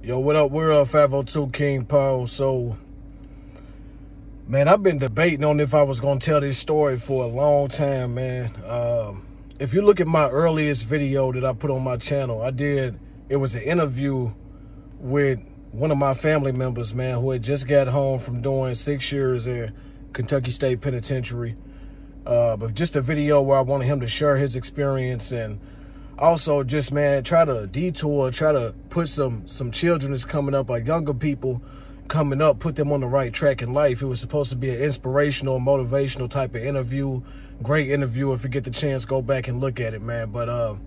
Yo, what up? We're 502 King Paul. So, man, I've been debating on if I was going to tell this story for a long time, man. If you look at my earliest video that I put on my channel, it was an interview with one of my family members, man, who had just got home from doing 6 years in Kentucky State Penitentiary. But just a video where I wanted him to share his experience and also just, man, try to put some children that's coming up, like younger people coming up, put them on the right track in life. It was supposed to be an inspirational, motivational type of interview. Great interview. If you get the chance, go back and look at it, man. But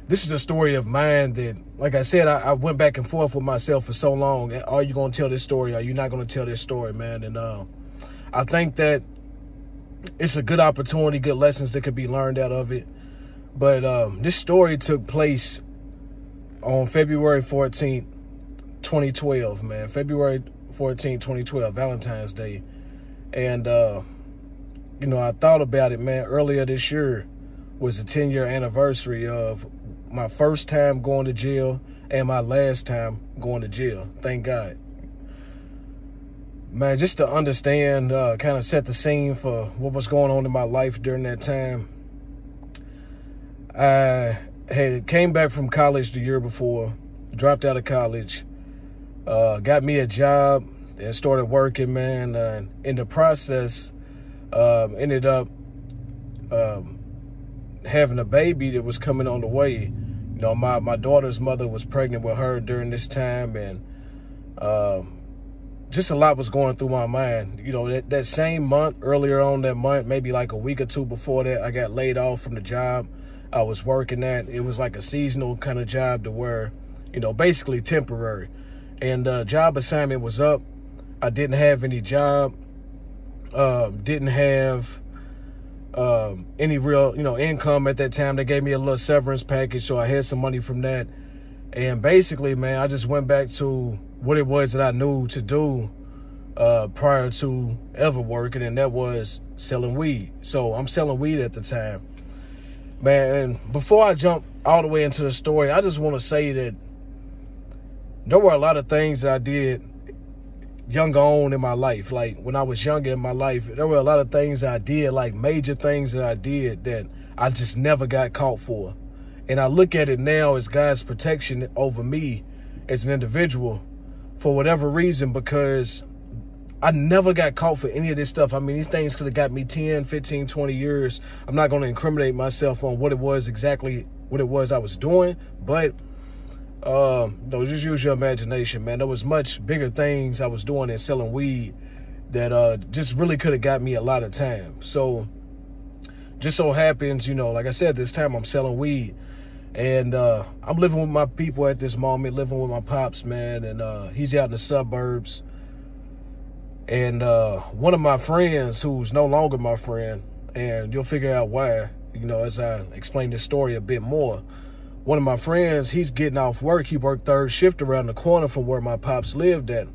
this is a story of mine that, like I said, I went back and forth with myself for so long. Are you going to tell this story? Are you not going to tell this story, man? And I think that it's a good opportunity, good lessons that could be learned out of it. But this story took place on February 14th, 2012, man. February 14th, 2012, Valentine's Day. And, you know, I thought about it, man. Earlier this year was the 10-year anniversary of my first time going to jail and my last time going to jail. Thank God. Man, just to understand, kind of set the scene for what was going on in my life during that time. I had came back from college the year before, dropped out of college, got me a job and started working, man. In the process, ended up having a baby that was coming on the way. You know, my daughter's mother was pregnant with her during this time, and just a lot was going through my mind. You know, that same month, earlier on that month, maybe like a week or two before that, I got laid off from the job I was working at. It was like a seasonal kind of job to where, you know, basically temporary. And job assignment was up. I didn't have any job, didn't have any real, you know, income at that time. They gave me a little severance package, so I had some money from that. And basically, man, I just went back to what it was that I knew to do prior to ever working, and that was selling weed. So I'm selling weed at the time. Man, and before I jump all the way into the story, I just want to say that there were a lot of things that I did younger on in my life. Like when I was younger in my life, there were a lot of things that I did, like major things that I did that I just never got caught for. And I look at it now as God's protection over me as an individual for whatever reason, because I never got caught for any of this stuff. I mean, these things could have got me 10, 15, 20 years. I'm not going to incriminate myself on what it was exactly, what it was I was doing. But, no, just use your imagination, man. There was much bigger things I was doing than selling weed that just really could have got me a lot of time. So, just so happens, you know, like I said, this time I'm selling weed. And I'm living with my people at this moment, living with my pops, man. And he's out in the suburbs. And one of my friends, who's no longer my friend, and you'll figure out why, you know, as I explain this story a bit more. One of my friends, he's getting off work. He worked third shift around the corner from where my pops lived at.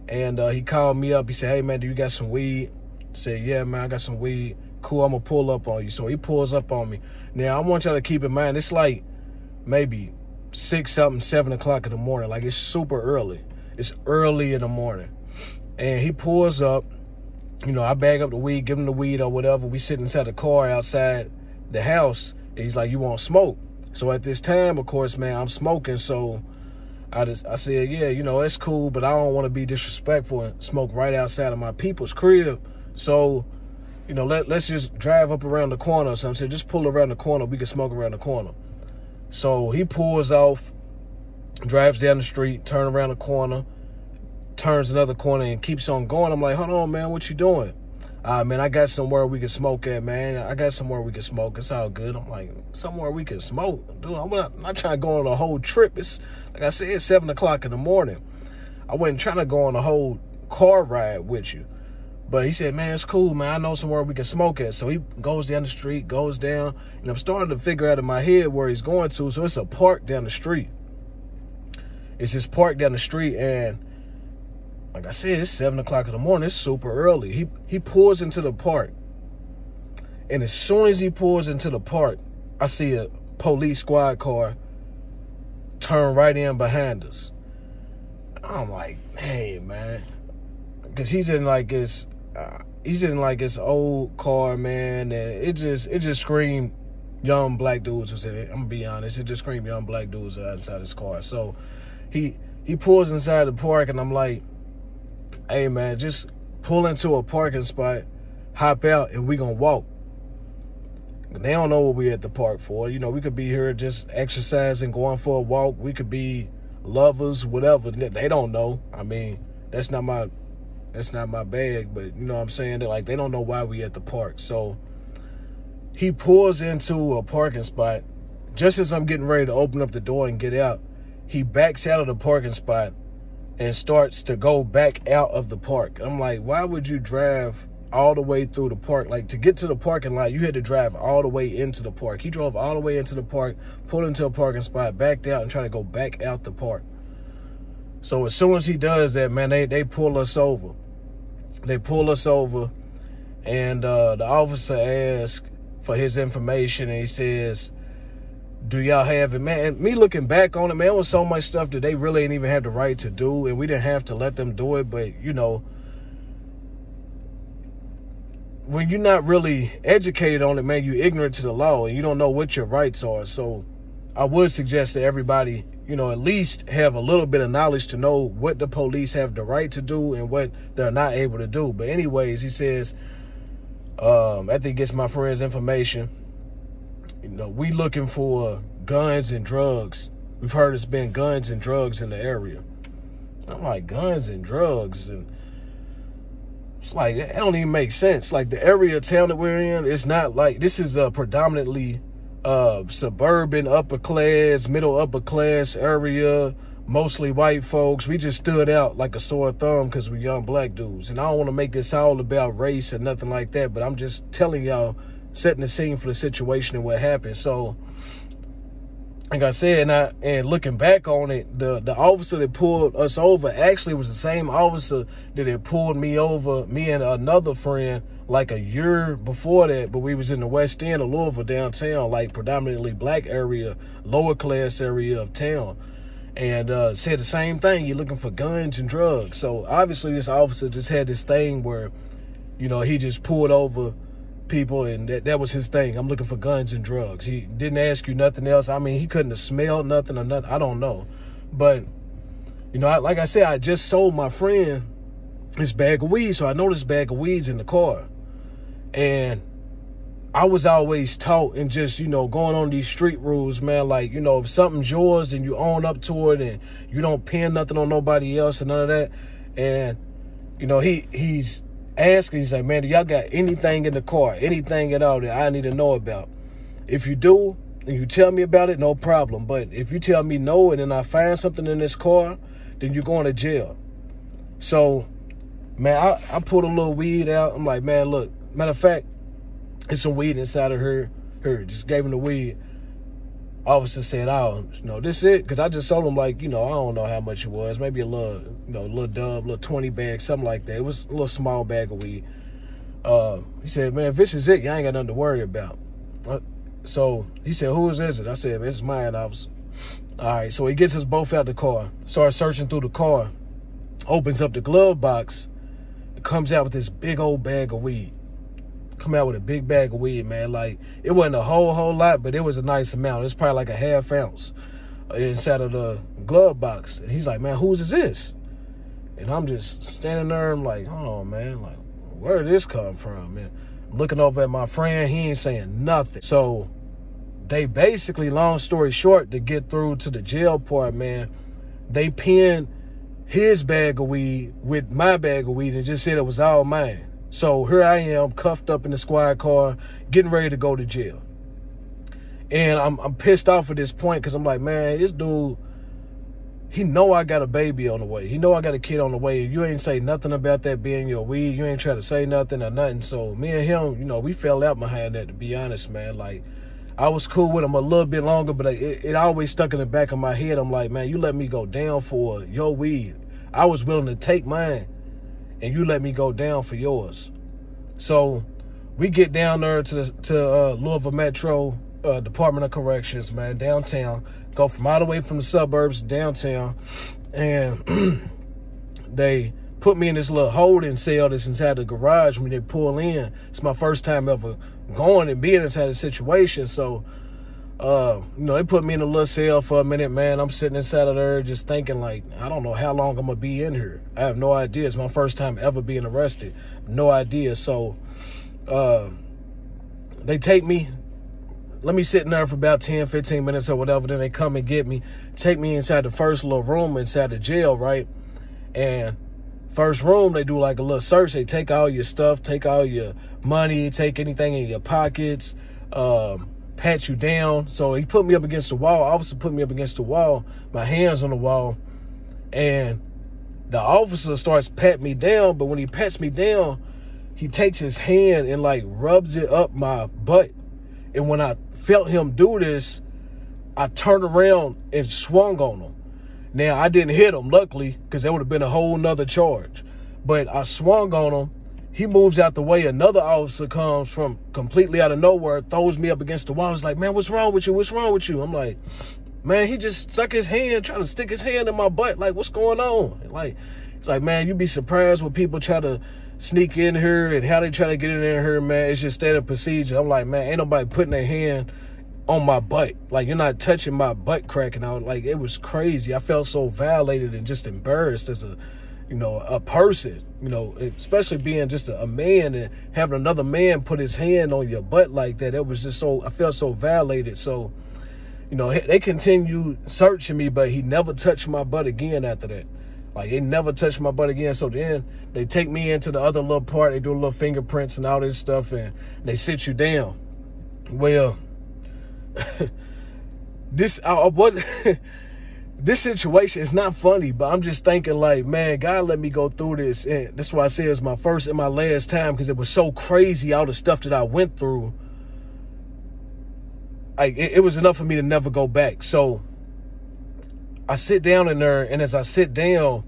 And he called me up. He said, "Hey, man, do you got some weed?" I said, "Yeah, man, I got some weed." "Cool, I'm going to pull up on you." So he pulls up on me. Now, I want y'all to keep in mind, it's like maybe 6-something, 7 o'clock in the morning. Like, it's super early. It's early in the morning. And he pulls up, you know, I bag up the weed, give him the weed or whatever. We sit inside the car outside the house. And he's like, "You want smoke?" So at this time, of course, man, I'm smoking. So I said, "Yeah, you know, it's cool, but I don't want to be disrespectful and smoke right outside of my people's crib. So, you know, let's just drive up around the corner or something." So just pull around the corner. We can smoke around the corner. So he pulls off, drives down the street, turn around the corner, turns another corner and keeps on going. I'm like, "Hold on, man, what you doing?" "Man, I got somewhere we can smoke at, man. I got somewhere we can smoke. It's all good." I'm like, "Somewhere we can smoke? Dude, I'm not trying to go on a whole trip. It's, like I said, it's 7 o'clock in the morning. I wasn't trying to go on a whole car ride with you." But he said, "Man, it's cool, man. I know somewhere we can smoke at." So he goes down the street, goes down, and I'm starting to figure out in my head where he's going to. So it's a park down the street. It's this park down the street, and like I said, it's 7 o'clock in the morning. It's super early. He pulls into the park. And as soon as he pulls into the park, I see a police squad car turn right in behind us. I'm like, hey, man. Because he's in like his old car, man. And it just screamed young black dudes was in it. I'm gonna be honest. It just screamed young black dudes inside his car. So he pulls inside the park, and I'm like, hey, man, just pull into a parking spot, hop out, and we gonna walk. They don't know what we at the park for. You know, we could be here just exercising, going for a walk. We could be lovers, whatever. They don't know. I mean, that's not my bag, but you know what I'm saying? They're like, they don't know why we at the park. So he pulls into a parking spot. Just as I'm getting ready to open up the door and get out, he backs out of the parking spot and starts to go back out of the park. I'm like, why would you drive all the way through the park? Like, to get to the parking lot, you had to drive all the way into the park. He drove all the way into the park, pulled into a parking spot, backed out, and tried to go back out the park. So as soon as he does that, man, they pull us over. They pull us over, and the officer asks for his information, and he says, do y'all have it? Man, me looking back on it, man, it was so much stuff that they really didn't even have the right to do, and we didn't have to let them do it. But, you know, when you're not really educated on it, man, you're ignorant to the law, and you don't know what your rights are. So I would suggest that everybody, you know, at least have a little bit of knowledge to know what the police have the right to do and what they're not able to do. But anyways, he says, after he gets my friend's information, you know, we looking for guns and drugs. We've heard it's been guns and drugs in the area. I'm like, guns and drugs? And it's like, it don't even make sense. Like, the area of town that we're in, it's not like, this is a predominantly suburban, upper class, middle upper class area, mostly white folks. We just stood out like a sore thumb because we're young black dudes. And I don't want to make this all about race or nothing like that, but I'm just telling y'all, setting the scene for the situation and what happened. So, like I said, and looking back on it, the officer that pulled us over actually was the same officer that had pulled me over, me and another friend, like a year before that, but we was in the West End of Louisville, downtown, like predominantly black area, lower class area of town, and said the same thing. You're looking for guns and drugs. So obviously this officer just had this thing where, you know, he just pulled over people, and that was his thing. I'm looking for guns and drugs. He didn't ask you nothing else. I mean, he couldn't have smelled nothing or nothing. I don't know. But, you know, like I said, I just sold my friend this bag of weed, so I know this bag of weed's in the car. And I was always taught, and just, you know, going on these street rules, man, like, you know, if something's yours and you own up to it and you don't pin nothing on nobody else and none of that. And, you know, he's asking, he's like, man, do y'all got anything in the car, anything at all that I need to know about? If you do, and you tell me about it, no problem. But if you tell me no, and then I find something in this car, then you're going to jail. So, man, I pulled a little weed out. I'm like, man, look, matter of fact, there's some weed inside of her. Just gave him the weed. Officer said, oh, you know, this it? Because I just sold him, like, you know, I don't know how much it was. Maybe a little, you know, little dub, little 20 bag, something like that. It was a little small bag of weed. He said, man, if this is it, you ain't got nothing to worry about. So he said, whose is it? I said, man, it's mine, officer. All right, so he gets us both out the car, starts searching through the car, opens up the glove box, and comes out with this big old bag of weed. Come out with a big bag of weed, man. Like, it wasn't a whole lot, but it was a nice amount. It was probably like a half ounce inside of the glove box. And he's like, man, whose is this? And I'm just standing there. I'm like, oh, man, like, where did this come from? And I'm looking over at my friend. He ain't saying nothing. So they basically, long story short, to get through to the jail part, man, they pinned his bag of weed with my bag of weed and just said it was all mine. So here I am, cuffed up in the squad car, getting ready to go to jail. And I'm pissed off at this point because I'm like, man, this dude, he know I got a baby on the way. He know I got a kid on the way. You ain't say nothing about that being your weed. You ain't try to say nothing or nothing. So me and him, you know, we fell out behind that, to be honest, man. Like, I was cool with him a little bit longer, but it always stuck in the back of my head. I'm like, man, you let me go down for your weed. I was willing to take mine, and you let me go down for yours. So we get down there to Louisville Metro Department of Corrections, man, downtown. Go from all the way from the suburbs to downtown. And they put me in this little holding cell that's inside the garage when they pull in. It's my first time ever going and being inside a situation. So, they put me in a little cell for a minute, man. I'm sitting inside of there just thinking, like, I don't know how long I'm going to be in here. I have no idea. It's my first time ever being arrested. No idea. So, they take me, let me sit in there for about 10, 15 minutes or whatever. Then they come and get me, take me inside the first little room inside the jail, right? And first room, they do like a little search. They take all your stuff, take all your money, take anything in your pockets, pat you down. So he put me up against the wall. Officer put me up against the wall, my hands on the wall. And the officer starts patting me down. But when he pats me down, he takes his hand and like rubs it up my butt. And when I felt him do this, I turned around and swung on him. Now, I didn't hit him, luckily, because that would have been a whole nother charge. But I swung on him. He moves out the way. Another officer comes from completely out of nowhere, throws me up against the wall. He's like, man, what's wrong with you? What's wrong with you? I'm like, man, he just stuck his hand, trying to stick his hand in my butt. Like, what's going on? Like, it's like, man, you'd be surprised when people try to sneak in here and how they try to get in here, man. It's just standard procedure. I'm like, man, ain't nobody putting their hand on my butt. Like, you're not touching my butt crack. And I was like, it was crazy. I felt so violated and just embarrassed as a person, especially being just a man and having another man put his hand on your butt like that. It was just I felt so violated. So, they continued searching me, but he never touched my butt again after that. Like, they never touched my butt again. So then they take me into the other little part. They do a little fingerprints and all this stuff, and they sit you down. Well, this situation is not funny, but I'm just thinking, like, man, God let me go through this. And that's why I say it's my first and my last time, because it was so crazy, all the stuff that I went through. Like, it was enough for me to never go back. So I sit down in there, and as I sit down,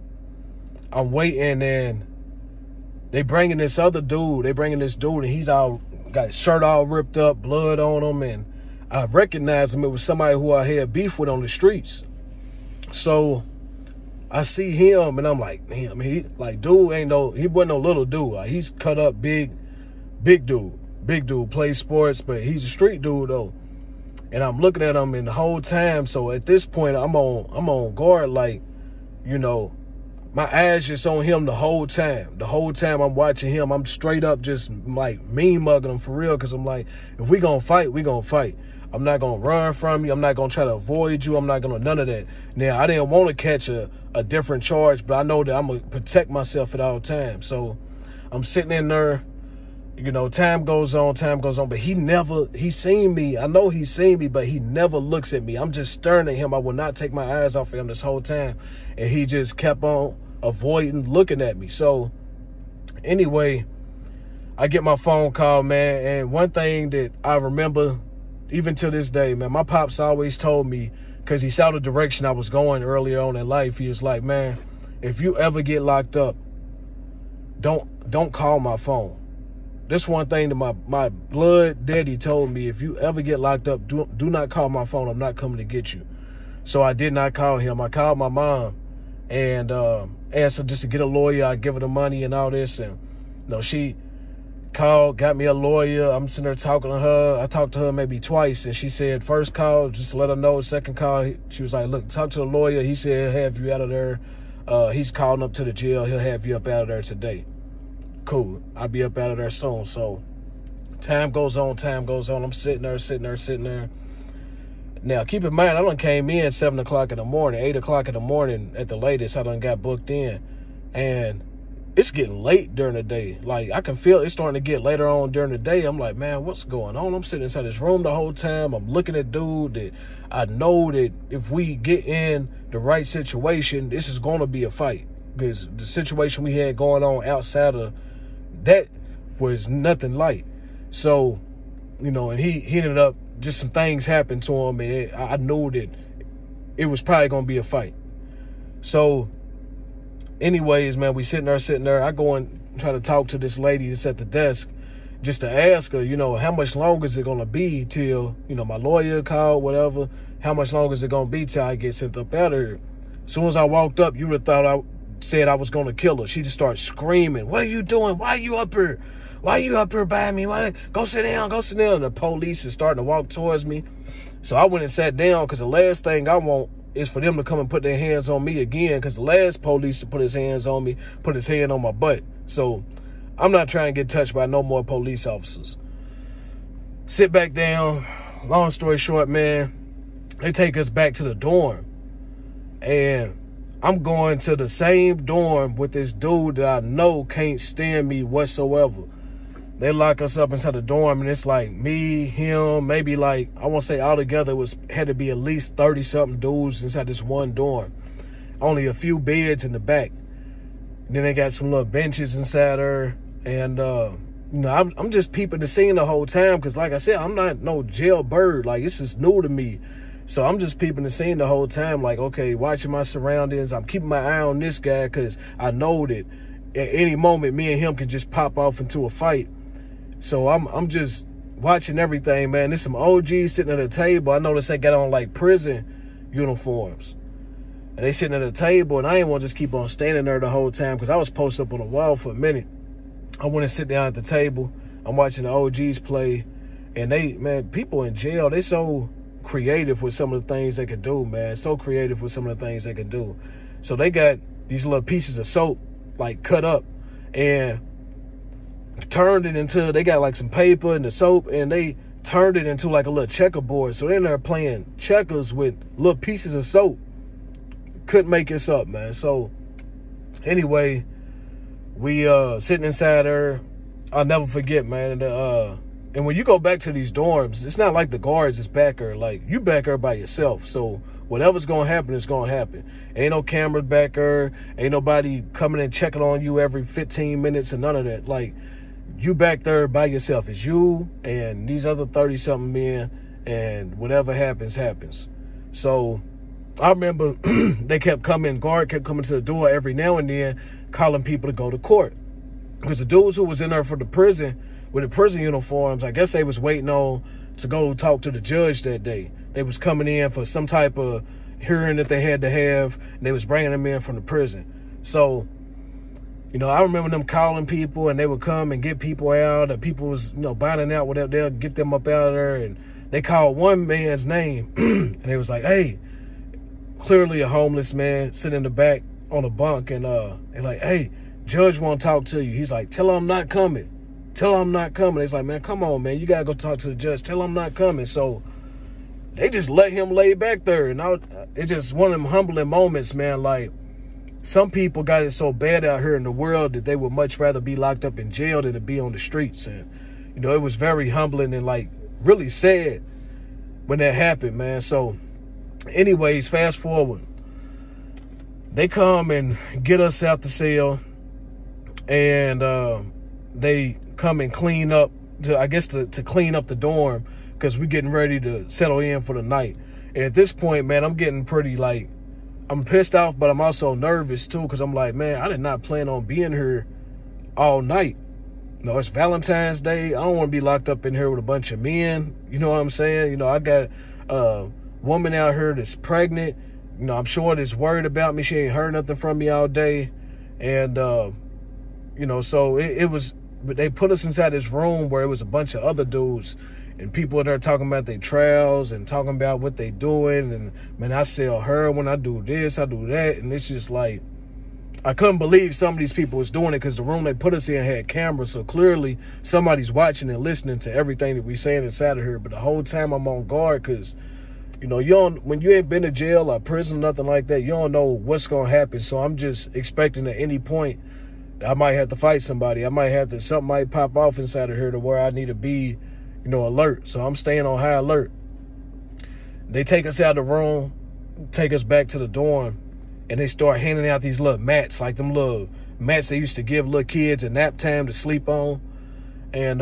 I'm waiting, and they bringing this dude, and he's all got his shirt all ripped up, blood on him, and I recognized him. It was somebody who I had beef with on the streets. So I see him, and I'm like, damn, he wasn't no little dude. Like, he's cut up, big dude, plays sports, but he's a street dude though. And I'm looking at him, and the whole time, so at this point, I'm on guard, like, my eyes just on him the whole time. The whole time I'm watching him, I'm straight up just like mean mugging him for real, because I'm like, if we gonna fight, we gonna fight. I'm not going to run from you. I'm not going to try to avoid you. I'm not going to none of that. Now, I didn't want to catch a different charge, but I know that I'm going to protect myself at all times. So I'm sitting in there, time goes on, but he seen me. I know he seen me, but he never looks at me. I'm just staring at him. I will not take my eyes off of him this whole time. And he just kept on avoiding looking at me. So anyway, I get my phone call, man. And one thing that I remember, even to this day, man, my pops always told me, because he saw the direction I was going earlier on in life, he was like, man, if you ever get locked up, don't call my phone. This one thing that my blood daddy told me: if you ever get locked up, do not call my phone. I'm not coming to get you. So I did not call him. I called my mom and asked her just to get a lawyer. I give her the money and all this, and she called, got me a lawyer. I'm sitting there talking to her. I talked to her maybe twice, and she said, first call, just to let her know. Second call, she was like, look, talk to the lawyer. He said he'll have you out of there. He's calling up to the jail. He'll have you up out of there today. Cool. I'll be up out of there soon. So time goes on. I'm sitting there. Now, keep in mind, I done came in 7 o'clock in the morning, 8 o'clock in the morning at the latest. I done got booked in. And it's getting late during the day. Like, I can feel it's starting to get later on during the day. I'm like, man, what's going on? I'm sitting inside this room the whole time. I'm looking at dude that I know that if we get in the right situation, this is going to be a fight. Because the situation we had going on outside of that was nothing light. So, and he ended up, just some things happened to him, and I knew that it was probably going to be a fight. So, anyways, man, we sitting there. I go and try to talk to this lady that's at the desk just to ask her, how much longer is it going to be till, my lawyer called, whatever. How much longer is it going to be till I get sent up out of here? As soon as I walked up, you would have thought said I was going to kill her. She just started screaming, "What are you doing? Why are you up here? Why are you up here by me? Go sit down, go sit down." And the police is starting to walk towards me. So I went and sat down because the last thing I want is for them to come and put their hands on me again, because the last police to put his hands on me put his hand on my butt. So I'm not trying to get touched by no more police officers. Sit back down. Long story short, man, they take us back to the dorm. And I'm going to the same dorm with this dude that I know can't stand me whatsoever. They lock us up inside the dorm, and it's like me, him, maybe like, I want to say altogether had to be at least 30-something dudes inside this one dorm. Only a few beds in the back. And then they got some little benches inside there. And, you know, I'm just peeping the scene the whole time because, like I said, I'm not no jailbird. Like, this is new to me. So I'm just peeping the scene the whole time, like, okay, watching my surroundings. I'm keeping my eye on this guy because I know that at any moment me and him can just pop off into a fight. So I'm just watching everything, man. There's some OGs sitting at a table. I noticed they got on like prison uniforms. And they sitting at a table, and I didn't want to just keep on standing there the whole time because I was posted up on the wall for a minute. I went and sit down at the table. I'm watching the OGs play. And people in jail, they so creative with some of the things they could do, man. So creative with some of the things they could do. So they got these little pieces of soap, like, cut up and turned it into, they got like some paper and the soap, and they turned it into like a little checkerboard. So they're in there playing checkers with little pieces of soap. Couldn't make this up, man. So anyway, we sitting inside there. I'll never forget, man. And when you go back to these dorms, it's not like the guards is back there. Like, you back there by yourself. So whatever's going to happen is going to happen. Ain't no cameras back there. Ain't nobody coming and checking on you every 15 minutes and none of that. Like, you back there by yourself. It's you and these other 30-something men, and whatever happens, happens. So I remember guard kept coming to the door every now and then, calling people to go to court. Because the dudes who was in there for the prison, with the prison uniforms, I guess they was waiting on to go talk to the judge that day. They was coming in for some type of hearing that they had to have, and they was bringing them in from the prison. So, you know, I remember them calling people, and they would come and get people out, and people was, you know, binding out whatever, they'll get them up out of there, and they called one man's name, and they was like, hey, clearly a homeless man sitting in the back on a bunk, and they're like, hey, judge want to talk to you. He's like, tell him I'm not coming. Tell him I'm not coming. It's like, man, come on, man. You got to go talk to the judge. Tell him I'm not coming. So they just let him lay back there. And it's just one of them humbling moments, man. Like, some people got it so bad out here in the world that they would much rather be locked up in jail than to be on the streets. And, you know, it was very humbling and, like, really sad when that happened, man. So anyways, fast forward. They come and get us out the cell, and they come and clean up, to clean up the dorm, because we're getting ready to settle in for the night. And at this point, man, I'm getting pretty, like, I'm pissed off, but I'm also nervous too, because I'm like, man, I did not plan on being here all night. You know, it's Valentine's Day. I don't want to be locked up in here with a bunch of men. You know what I'm saying? You know, I got a woman out here that's pregnant. You know, I'm sure that's worried about me. She ain't heard nothing from me all day. And, you know, so they put us inside this room where it was a bunch of other dudes, and people in there talking about their trials and talking about what they doing. And, man, I sell heroin, I do this, I do that. And it's just like, I couldn't believe some of these people was doing it, because the room they put us in had cameras. So clearly somebody's watching and listening to everything that we saying inside of here. But the whole time I'm on guard, because, you know, when you ain't been to jail or prison, nothing like that, you don't know what's going to happen. So I'm just expecting at any point I might have to fight somebody. Something might pop off inside of here to where I need to be, you know, alert. So I'm staying on high alert. They take us out of the room, take us back to the dorm, and they start handing out these little mats, like them little mats they used to give little kids at nap time to sleep on, and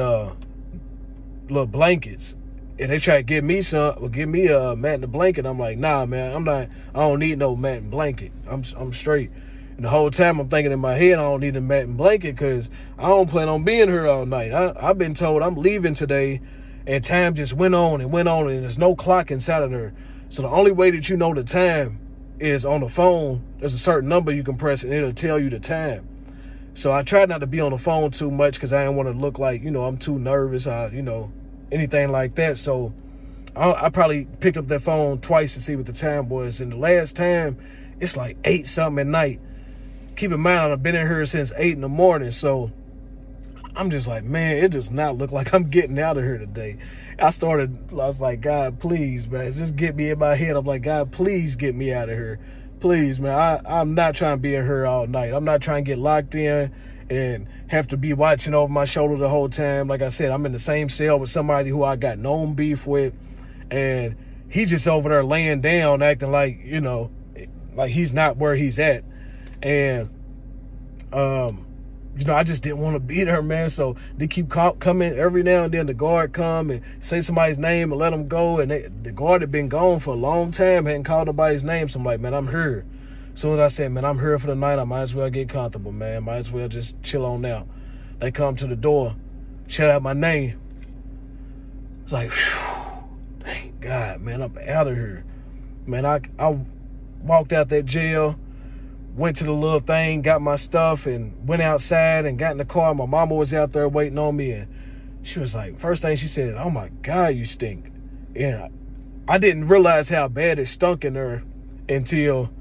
little blankets. And they try to give me a mat and a blanket. I'm like, nah, man, I don't need no mat and blanket. I'm straight. And the whole time I'm thinking in my head, I don't need a mat and blanket, because I don't plan on being here all night. I've been told I'm leaving today, and time just went on, and there's no clock inside of there. So the only way that you know the time is on the phone there's a certain number you can press and it'll tell you the time. So I tried not to be on the phone too much because I didn't want to look like, I'm too nervous, anything like that. So I probably picked up that phone twice to see what the time was. And the last time, it's like 8 something at night. Keep in mind, I've been in here since 8 in the morning. So I'm just like, man, it does not look like I'm getting out of here today. I was like, God, please, man, just get me in my head. I'm like, God, please get me out of here. Please, man, I'm not trying to be in here all night. I'm not trying to get locked in and have to be watching over my shoulder the whole time. Like I said, I'm in the same cell with somebody who I got known beef with, and he's just over there laying down, acting like, like he's not where he's at. And, I just didn't want to be there, man. So they keep coming every now and then. The guard come and say somebody's name and let them go. And the guard had been gone for a long time, hadn't called nobody's name. So I'm like, man, I'm here. As soon as I said, man, I'm here for the night, I might as well get comfortable, man. Might as well just chill on out. They come to the door, shout out my name. It's like, whew, thank God, man, I'm out of here. Man, I walked out that jail, went to the little thing, got my stuff, and went outside and got in the car. My mama was out there waiting on me, and she was like, first thing she said, oh my God, you stink. And I didn't realize how bad it stunk in there until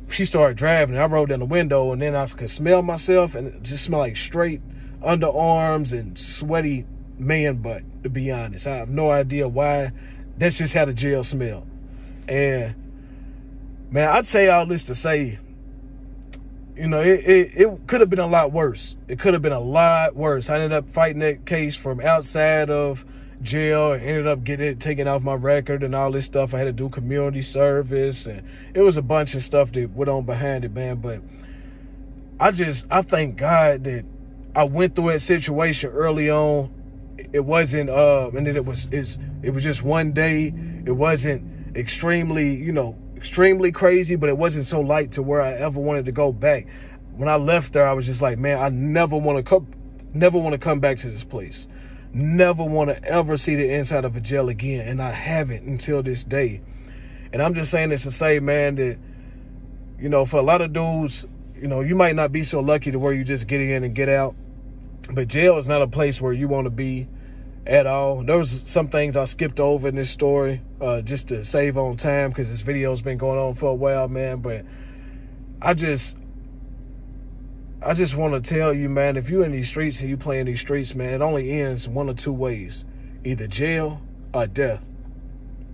she started driving. I rolled down the window, and then I could smell myself, and it just smelled like straight underarms and sweaty man butt, to be honest. I have no idea why. That's just how the jail smelled. And man, I'd say all this to say, it could have been a lot worse. It could have been a lot worse. I ended up fighting that case from outside of jail and ended up getting it taken off my record and all this stuff. I had to do community service, and it was a bunch of stuff that went on behind it, man. But I thank God that I went through that situation early on. It wasn't, and then it was just one day. It wasn't extremely crazy, but it wasn't so light to where I ever wanted to go back. When I left there, I was just like, man, I never want to come back to this place. Never want to ever see the inside of a jail again. And I haven't until this day. And I'm just saying this to say, man, that, for a lot of dudes, you might not be so lucky to where you just get in and get out. But jail is not a place where you want to be at all. There was some things I skipped over in this story just to save on time because this video's been going on for a while, man. But I just want to tell you, man, if you're in these streets and you play in these streets, man, it only ends one of two ways: either jail or death.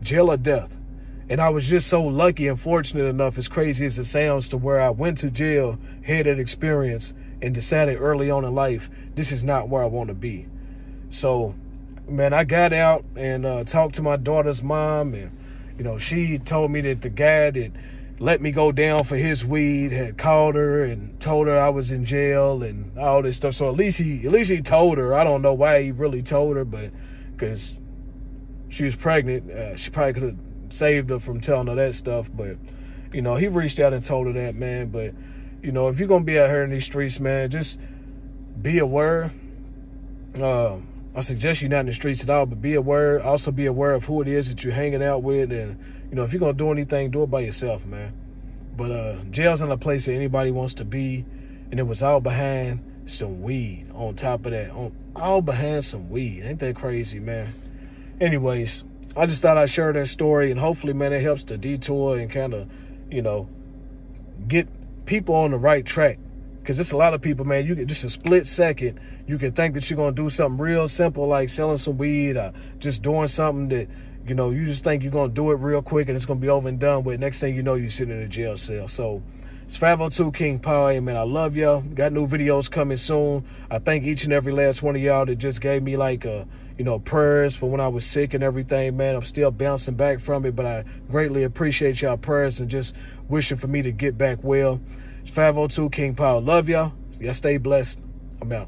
Jail or death. And I was just so lucky and fortunate enough, as crazy as it sounds, to where I went to jail, had that experience, and decided early on in life, this is not where I want to be. So, man, I got out and talked to my daughter's mom, and, she told me that the guy that let me go down for his weed had called her and told her I was in jail and all this stuff. So at least he told her. I don't know why he really told her, but because she was pregnant, she probably could have saved her from telling her that stuff. But, he reached out and told her that, man. But, if you're going to be out here in these streets, man, just be aware. I suggest you're not in the streets at all, but be aware. Also be aware of who it is that you're hanging out with. And, if you're going to do anything, do it by yourself, man. But jail's not a place that anybody wants to be. And it was all behind some weed on top of that. All behind some weed. Ain't that crazy, man? Anyways, I just thought I'd share that story. And hopefully, man, it helps to detour and kind of, get people on the right track. Because it's a lot of people, man, you get just a split second, you can think that you're going to do something real simple like selling some weed or just doing something that, you just think you're going to do it real quick and it's going to be over and done with. Next thing you know, you're sitting in a jail cell. So it's 502 King Power. Hey, man, I love y'all. Got new videos coming soon. I thank each and every last one of y'all that just gave me prayers for when I was sick and everything, man. I'm still bouncing back from it, but I greatly appreciate y'all prayers and just wishing for me to get back well. It's 502 King Power. Love y'all. Y'all stay blessed. I'm out.